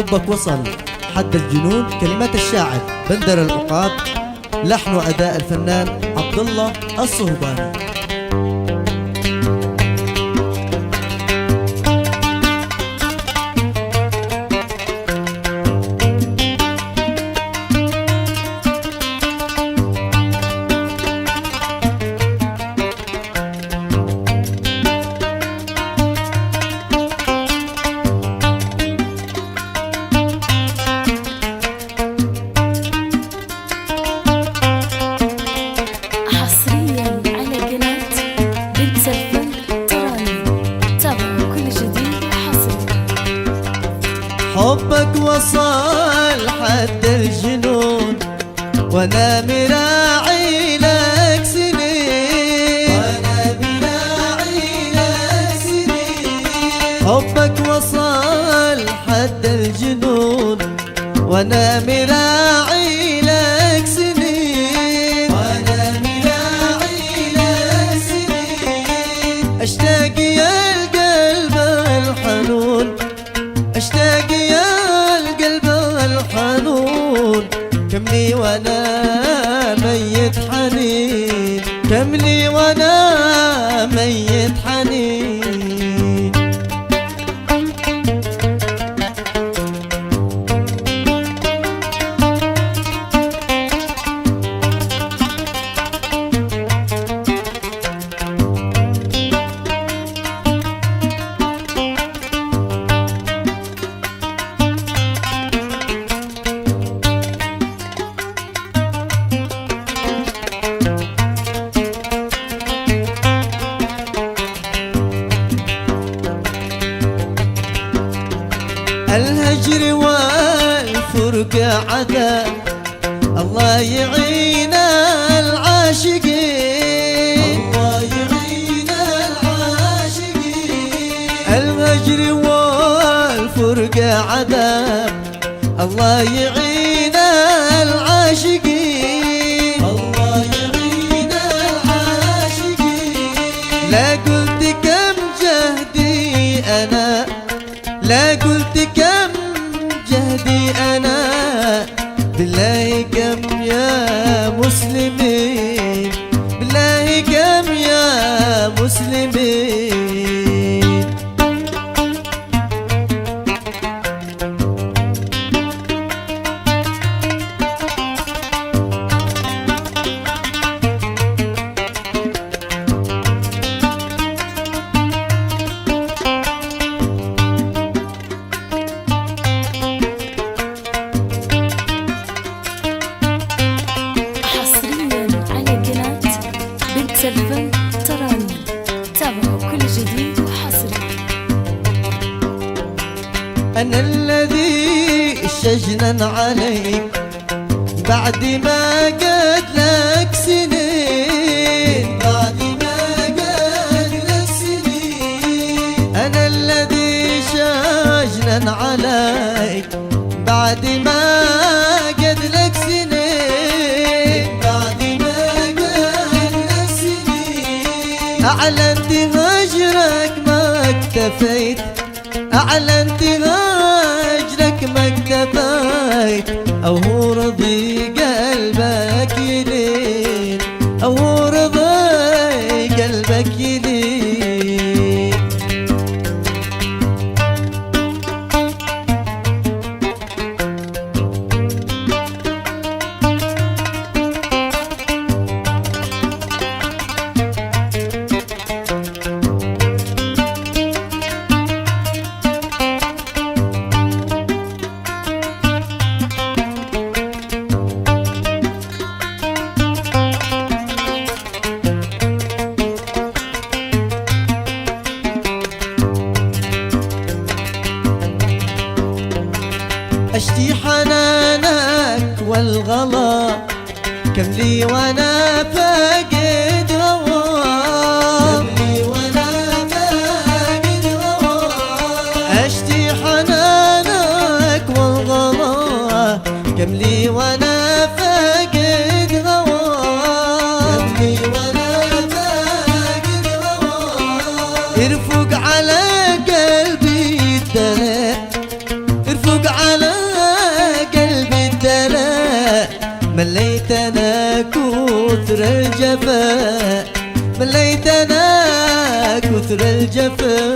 حبك وصل حد الجنون. كلمات الشاعر بندر العقاب، لحن وأداء الفنان عبد الله الصهباني. حبك وصل حد الجنون وانا مراعي لك سنين، وانا مراعي لك سنين. حبك وصل حد الجنون وانا مراعي لك سنين، وانا مراعي لك سنين. اشتاق يا القلب الحنون، اشتاق يا القلب الحنون. كملي وانا ميت حنين، كملي وانا ميت حنين. الهجر والفرقة عذاب، الله يعين العاشقين، الله يعين العاشقين. الهجر والفرقة عذاب، الله يعين العاشقين، الله يعين العاشقين. لا قلت كم جهدي أنا، لا قلت كم جهدي أنا، بالله كم يا مسلمين، بالله كم يا مسلمين. الفن تراني، تابعوا كل جديد وحصري. أنا الذي شجنا عليك بعد ما قد لك سنين، بعد ما قد لك سنين. أنا الذي شجنا عليك بعد ما قد لك سنين، بعد ما قد لك سنين. أعلنت هجرك ما اكتفيت، أعلنت هجرك ما اكتفيت. أو هو رضي قلبك يلين، أو هو رضي قلبك يلين. أشتي حنانك والغلا، كم لي وانا فاقد هواك، كم لي وانا فاقد هواك. أشتي حنانك والغلا، كم لي وانا فاقد هواك، كم لي وانا فاقد هواك. ارفق على قلبي الدلال، ارفق على مليتنا كثر الجفا، مليتنا كثر الجفا.